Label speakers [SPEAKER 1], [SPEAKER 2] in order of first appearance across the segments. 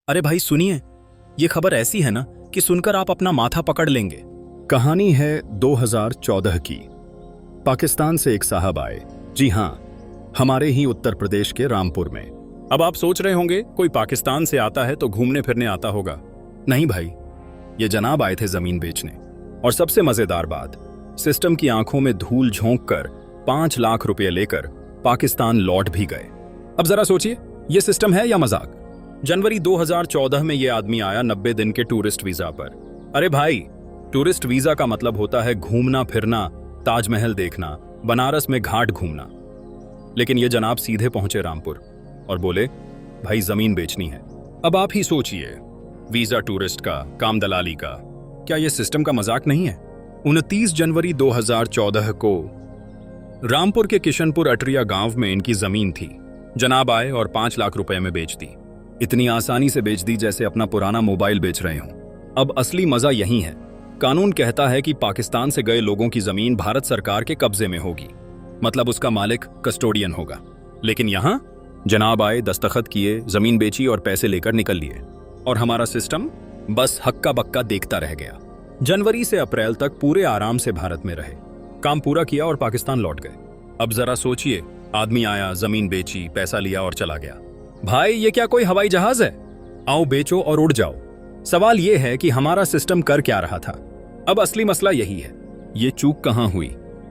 [SPEAKER 1] अरे भाई सुनिए, ये खबर ऐसी है ना कि सुनकर आप अपना माथा पकड़ लेंगे।
[SPEAKER 2] कहानी है 2014 की। पाकिस्तान से एक साहब आए। जी हां, हमारे ही उत्तर प्रदेश के रामपुर में।
[SPEAKER 1] अब आप सोच रहे होंगे कोई पाकिस्तान से आता है तो घूमने फिरने आता होगा।
[SPEAKER 2] नहीं भाई, ये जनाब आए थे जमीन बेचने। और सबसे मजेदार बात, सिस्टम की आंखों में धूल झोंक कर 5 लाख रुपए लेकर पाकिस्तान लौट भी गए।
[SPEAKER 1] अब जरा सोचिए, ये सिस्टम है या मजाक। जनवरी 2014 में ये आदमी आया 90 दिन के टूरिस्ट वीजा पर। अरे भाई, टूरिस्ट वीजा का मतलब होता है घूमना फिरना, ताजमहल देखना, बनारस में घाट घूमना। लेकिन ये जनाब सीधे पहुंचे रामपुर और बोले, भाई जमीन बेचनी है। अब आप ही सोचिए, वीजा टूरिस्ट का, काम दलाली का, क्या यह सिस्टम का मजाक नहीं है। 29 जनवरी 2014 को रामपुर के किशनपुर अटरिया गांव में इनकी जमीन थी। जनाब आए और 5 लाख रुपए में बेच दी। इतनी आसानी से बेच दी जैसे अपना पुराना मोबाइल बेच रहे हों। अब असली मजा यही है। कानून कहता है कि पाकिस्तान से गए लोगों की जमीन भारत सरकार के कब्जे में होगी, मतलब उसका मालिक कस्टोडियन होगा। लेकिन यहां जनाब आए, दस्तखत किए, जमीन बेची और पैसे लेकर निकल लिए, और हमारा सिस्टम बस हक्का बक्का देखता रह गया। जनवरी से अप्रैल तक पूरे आराम से भारत में रहे, काम पूरा किया और पाकिस्तान लौट गए। अब जरा सोचिए, आदमी आया, जमीन बेची, पैसा लिया और चला गया। भाई ये क्या कोई हवाई जहाज है? आओ बेचो और उड़ जाओ। सवाल यह है कि हमारा सिस्टम कर क्या रहा था। अब असली मसला यही है, ये चूक कहां हुई?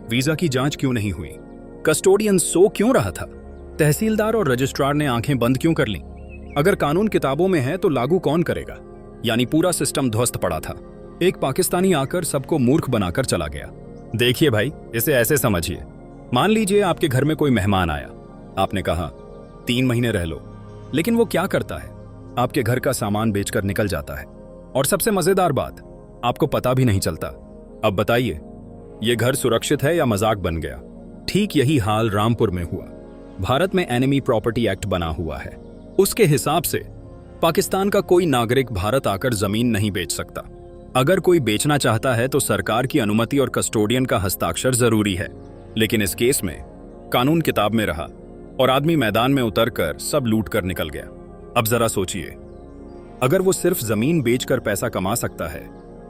[SPEAKER 1] वीजा की जांच क्यों नहीं हुई? कस्टोडियन सो क्यों रहा था? तहसीलदार और रजिस्ट्रार ने आंखें बंद क्यों कर लीं? अगर कानून किताबों में है तो लागू कौन करेगा? यानी पूरा सिस्टम ध्वस्त पड़ा था। एक पाकिस्तानी आकर सबको मूर्ख बनाकर चला गया। देखिए भाई, इसे ऐसे समझिए, मान लीजिए आपके घर में कोई मेहमान आया। आपने कहा 3 महीने रह लो, लेकिन वो क्या करता है, आपके घर का सामान बेचकर निकल जाता है। और सबसे मजेदार बात, आपको पता भी नहीं चलता। अब बताइए, ये घर सुरक्षित है या मजाक बन गया? ठीक यही हाल रामपुर में हुआ। भारत में एनिमी प्रॉपर्टी एक्ट बना हुआ है। उसके हिसाब से पाकिस्तान का कोई नागरिक भारत आकर जमीन नहीं बेच सकता। अगर कोई बेचना चाहता है तो सरकार की अनुमति और कस्टोडियन का हस्ताक्षर जरूरी है। लेकिन इस केस में कानून किताब में रहा और आदमी मैदान में उतरकर सब लूट कर निकल गया। अब जरा सोचिए, अगर वो सिर्फ जमीन बेचकर पैसा कमा सकता है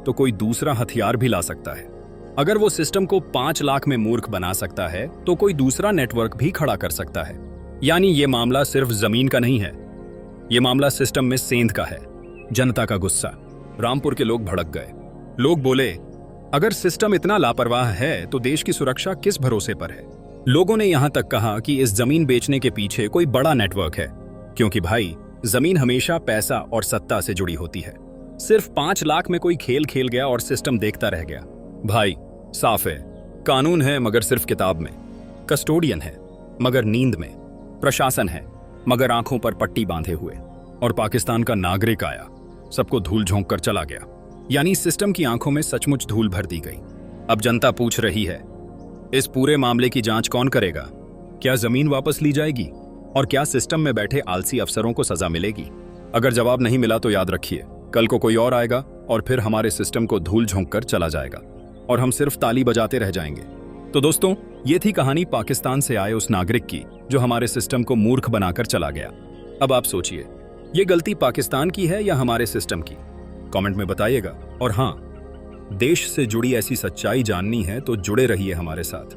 [SPEAKER 1] तो कोई दूसरा हथियार भी ला सकता है। अगर वो सिस्टम को 5 लाख में मूर्ख बना सकता है तो कोई दूसरा नेटवर्क भी खड़ा कर सकता है। यानी ये मामला सिर्फ जमीन का नहीं है, ये मामला सिस्टम में सेंध का है। जनता का गुस्सा, रामपुर के लोग भड़क गए। लोग बोले, अगर सिस्टम इतना लापरवाह है तो देश की सुरक्षा किस भरोसे पर है? लोगों ने यहां तक कहा कि इस जमीन बेचने के पीछे कोई बड़ा नेटवर्क है, क्योंकि भाई जमीन हमेशा पैसा और सत्ता से जुड़ी होती है। सिर्फ 5 लाख में कोई खेल खेल गया और सिस्टम देखता रह गया। भाई साफ है, कानून है मगर सिर्फ किताब में, कस्टोडियन है मगर नींद में, प्रशासन है मगर आंखों पर पट्टी बांधे हुए, और पाकिस्तान का नागरिक आया, सबको धूल झोंक कर चला गया। यानी सिस्टम की आंखों में सचमुच धूल भर दी गई। अब जनता पूछ रही है, इस पूरे मामले की जांच कौन करेगा? क्या जमीन वापस ली जाएगी? और क्या सिस्टम में बैठे आलसी अफसरों को सजा मिलेगी? अगर जवाब नहीं मिला तो याद रखिए, कल को कोई और आएगा और फिर हमारे सिस्टम को धूल झोंक कर चला जाएगा और हम सिर्फ ताली बजाते रह जाएंगे। तो दोस्तों, ये थी कहानी पाकिस्तान से आए उस नागरिक की जो हमारे सिस्टम को मूर्ख बनाकर चला गया। अब आप सोचिए, ये गलती पाकिस्तान की है या हमारे सिस्टम की? कमेंट में बताइएगा। और हां, देश से जुड़ी ऐसी सच्चाई जाननी है तो जुड़े रहिए हमारे साथ।